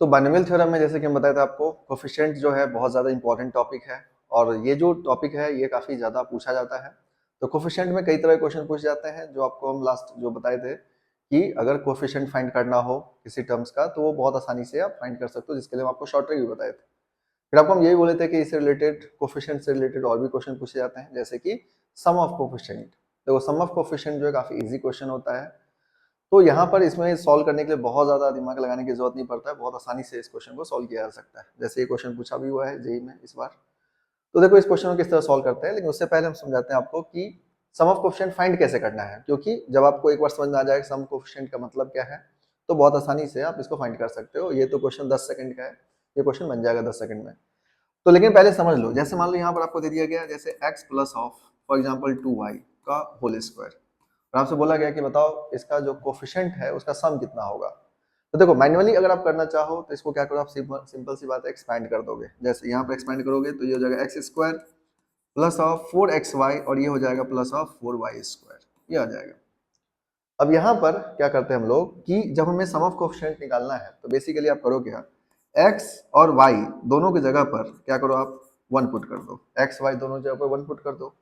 तो binomial theorem में जैसे कि हम बताए थे आपको, कोफिशिएंट जो है बहुत ज़्यादा इंपॉर्टेंट टॉपिक है और ये जो टॉपिक है ये काफ़ी ज़्यादा पूछा जाता है। तो कोफिशिएंट में कई तरह के क्वेश्चन पूछे जाते हैं, जो आपको हम लास्ट जो बताए थे कि अगर कोफिशिएंट फाइंड करना हो किसी टर्म्स का तो वो बहुत आसानी से आप फाइंड कर सकते हो, जिसके लिए हम आपको शॉर्ट ट्रिक भी बताए थे। फिर आपको हम यही बोले थे कि इससे रिलेटेड, कोफिशिएंट से रिलेटेड और भी क्वेश्चन पूछे जाते हैं, जैसे कि सम ऑफ कोफिशिएंट। देखो सम ऑफ कोफिशिएंट जो है काफ़ी ईजी क्वेश्चन होता है, तो यहाँ पर इसमें सॉल्व करने के लिए बहुत ज़्यादा दिमाग लगाने की जरूरत नहीं पड़ता है, बहुत आसानी से इस क्वेश्चन को सॉल्व किया जा सकता है। जैसे ये क्वेश्चन पूछा भी हुआ है जेईई में इस बार। तो देखो इस क्वेश्चन को किस तरह सॉल्व करते हैं, लेकिन उससे पहले हम समझाते हैं आपको कि सम ऑफ कोफिशिएंट फाइंड कैसे करना है, क्योंकि जब आपको एक बार समझ में आ जाएगा सम कोफिशिएंट का मतलब क्या है तो बहुत आसानी से आप इसको फाइंड कर सकते हो। ये तो क्वेश्चन 10 सेकंड का है, ये क्वेश्चन बन जाएगा 10 सेकंड में। तो लेकिन पहले समझ लो, जैसे मान लो यहाँ पर आपको दे दिया गया जैसे x plus of for example 2y का होल स्क्वायर, और आपसे बोला गया कि बताओ इसका जो कोफिशिएंट है उसका सम कितना होगा। तो देखो मैन्युअली अगर आप करना चाहो तो इसको क्या करो, आप सिंपल सी बात है एक्सपैंड कर दोगे। जैसे यहाँ पर एक्सपैंड करोगे तो ये हो जाएगा x square plus of 4xy और ये हो जाएगा प्लस ऑफ 4y स्क्वायर, ये आ जाएगा। अब यहाँ पर क्या करते हैं हम लोग कि जब हमें सम ऑफ कोफिशिएंट निकालना है तो बेसिकली आप करो क्या, x और y दोनों की जगह पर क्या करो, आप 1 पुट कर दो। x y दोनों जगह पर 1 पुट कर दो।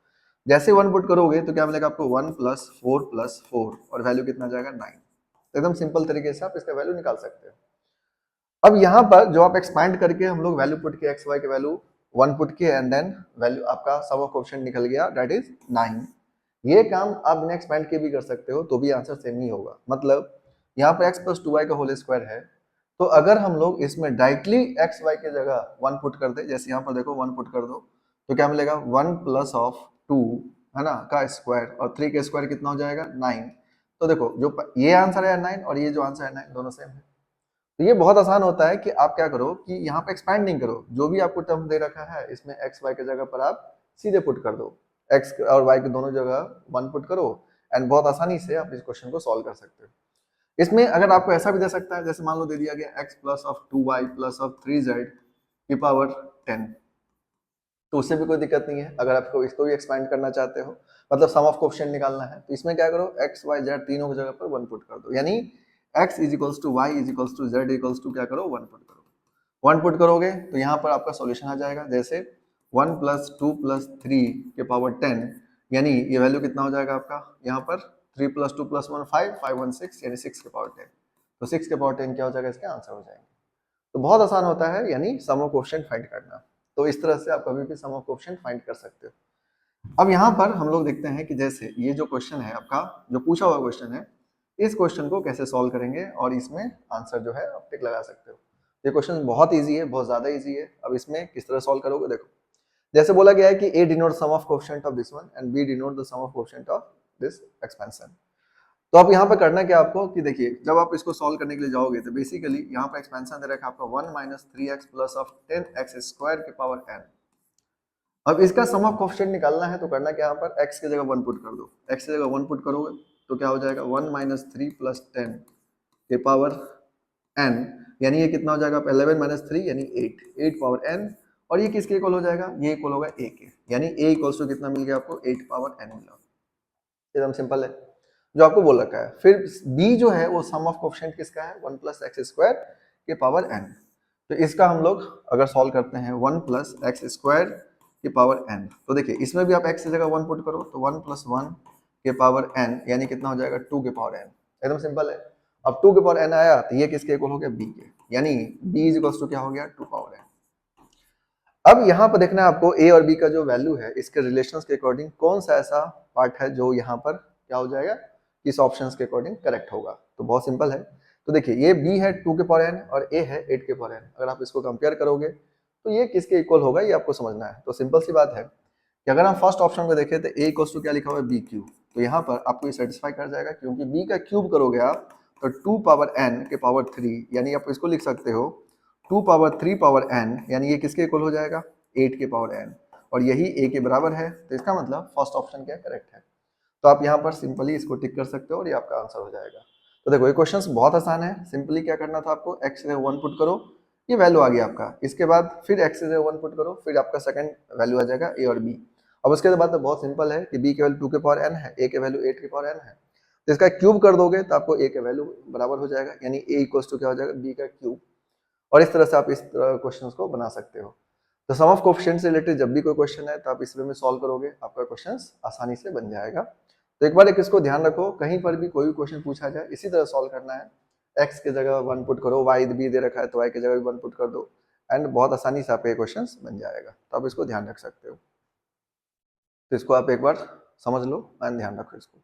जैसे 1 पुट करोगे तो क्या मिलेगा आपको 1 प्लस 4 प्लस 4 और वैल्यू कितना जाएगा 9। एकदम सिंपल तरीके से आप इसका वैल्यू निकाल सकते हो। अब यहाँ पर जो आप एक्सपैंड करके हम लोग वैल्यू पुट के एक्स वाई के वैल्यू 1 पुट के एंड देन वैल्यू आपका सम ऑफ कोफिशिएंट निकल गया, दैट इज 9। ये काम आप बिना एक्सपैंड के भी कर सकते हो तो भी आंसर सेम ही होगा। मतलब यहाँ पर x प्लस 2y का होल स्क्वायर है, तो अगर हम लोग इसमें डायरेक्टली एक्स वाई की जगह 1 पुट कर दे, जैसे यहाँ पर देखो 1 पुट कर दो तो क्या मिलेगा 1 प्लस ऑफ 2 है ना का स्क्वायर और 3 का स्क्वायर कितना हो जाएगा 9। तो देखो जो ये आंसर है 9 और ये जो आंसर है 9 दोनों सेम है। तो ये बहुत आसान होता है कि आप क्या करो कि यहाँ पे एक्सपैंड नहीं करो, जो भी आपको टर्म दे रखा है इसमें एक्स वाई की जगह पर आप सीधे पुट कर दो, एक्स और वाई के दोनों जगह 1 पुट करो एंड बहुत आसानी से आप इस क्वेश्चन को सॉल्व कर सकते हो। इसमें अगर आपको ऐसा भी दे सकता है, जैसे मान लो दे दिया गया x plus of 2y plus of 3z की पावर 10, तो उससे भी कोई दिक्कत नहीं है। अगर आपको इसको भी एक्सपैंड करना चाहते हो, मतलब सम ऑफ कोफिशिएंट निकालना है, तो इसमें क्या करो x y z तीनों की जगह पर 1 पुट कर दो, यानी x is equals to Y is equals to Z equals to क्या करो 1 पुट करो। 1 पुट करोगे तो यहाँ पर आपका सॉल्यूशन आ जाएगा, जैसे 1 प्लस 2 प्लस 3 के पावर 10, यानी ये वैल्यू कितना हो जाएगा आपका यहाँ पर 3 प्लस 2 प्लस 1 5 5 1 6 यानी 6 के पावर 10। तो 6 के पावर 10 क्या हो जाएगा, इसके आंसर हो जाएंगे। तो बहुत आसान होता है यानी सम ऑफ कोफिशिएंट फाइंड करना। तो इस तरह से आप कभी भी सम ऑफ कोफिशिएंट फाइंड कर सकते हो। अब यहाँ पर हम लोग देखते हैं कि जैसे ये जो क्वेश्चन है आपका, जो पूछा हुआ क्वेश्चन है, इस क्वेश्चन को कैसे सॉल्व करेंगे और इसमें आंसर जो है आप टिक लगा सकते हो। ये क्वेश्चन बहुत इजी है, बहुत ज्यादा इजी है। अब इसमें किस तरह सॉल्व करोगे, देखो जैसे बोला गया है कि a denote sum of coefficient of this one and b denote the sum of coefficient of this expansion. तो अब यहाँ पर करना क्या आपको कि देखिए जब आप इसको सॉल्व करने के लिए जाओगे तो बेसिकली यहाँ पर एक्सपेंशन दे रखा है आपका 1 minus 3x plus of 10x square के पावर n। अब इसका सम ऑफ कोफिशिएंट निकालना है तो करना क्या, यहाँ पर x की जगह 1 पुट कर दो। x की जगह 1 पुट करोगे तो क्या हो जाएगा 1 माइनस 3 प्लस 10 के पावर n, यानी ये कितना हो जाएगा 11 माइनस 3 यानी 8 पावर n, और ये किसके इक्वल हो जाएगा, ये इक्वल होगा a के, यानी a इक्वल्स टू कितना मिल गया आपको 8 पावर n मिला। एकदम सिंपल है जो आपको बोल रखा है। फिर b जो है वो सम ऑफ कोफिशिएंट किसका है 1 प्लस एक्स स्क्वायर के पावर n। तो इसका हम लोग अगर सॉल्व करते हैं 1 प्लस एक्स स्क्वायर के पावर n, तो देखिए इसमें भी आप x की जगह 1 पुट करो तो 1 प्लस 1 के पावर n यानी कितना हो जाएगा 2 के पावर n। एकदम सिंपल है। अब 2 के पावर n आया तो ये किसके इक्वल हो गया b के, यानी b इज इक्वल टू क्या हो गया 2 पावर n। अब यहाँ पर देखना है आपको a और b का जो वैल्यू है इसके रिलेशंस के अकॉर्डिंग कौन सा ऐसा पार्ट है जो यहाँ पर क्या हो जाएगा, किस ऑप्शंस के अकॉर्डिंग करेक्ट होगा। तो बहुत सिंपल है। तो देखिए ये b है 2 के पावर n और a है 8 के पावर n। अगर आप इसको कंपेयर करोगे तो ये किसके इक्वल होगा ये आपको समझना है। तो सिंपल सी बात है कि अगर हम फर्स्ट ऑप्शन को देखें तो a इक्वल्स टू क्या लिखा हुआ है b क्यूब, तो यहाँ पर आपको ये सेटिस्फाई कर जाएगा क्योंकि b का क्यूब करोगे आप तो 2 पावर n के पावर 3, यानी आप इसको लिख सकते हो 2 पावर 3 पावर n, यानी ये किसके इक्वल हो जाएगा 8 के पावर n, और यही a के बराबर है। तो इसका मतलब फर्स्ट ऑप्शन क्या करेक्ट है। तो आप यहाँ पर सिंपली इसको टिक कर सकते हो और ये आपका आंसर हो जाएगा। तो देखो ये क्वेश्चंस बहुत आसान है। सिंपली क्या करना था आपको, x से 1 पुट करो, ये वैल्यू आ गया आपका। इसके बाद फिर x से 1 पुट करो, फिर आपका सेकंड वैल्यू आ जाएगा a और b। अब उसके बाद तो बहुत सिंपल है कि b की वैल्यू 2 के पावर n है, a के वैल्यू 8 के पावर n है, तो इसका क्यूब कर दोगे तो आपको a के वैल्यू बराबर हो जाएगा, यानी a इक्वल्स टू क्या हो जाएगा b का क्यूब। और इस तरह से आप इस क्वेश्चन को बना सकते हो। तो सम ऑफ कोफिशिएंट से रिलेटेड जब भी कोई क्वेश्चन है तो आप इस वे में सॉल्व करोगे, आपका क्वेश्चन आसानी से बन जाएगा। तो एक बार एक इसको ध्यान रखो, कहीं पर भी कोई भी क्वेश्चन पूछा जाए इसी तरह सॉल्व करना है। एक्स की जगह 1 पुट करो, वाई भी दे रखा है तो वाई की जगह भी 1 पुट कर दो, एंड बहुत आसानी से आपका ये क्वेश्चन बन जाएगा। तो आप इसको ध्यान रख सकते हो। तो इसको आप एक बार समझ लो एंड ध्यान रखो इसको।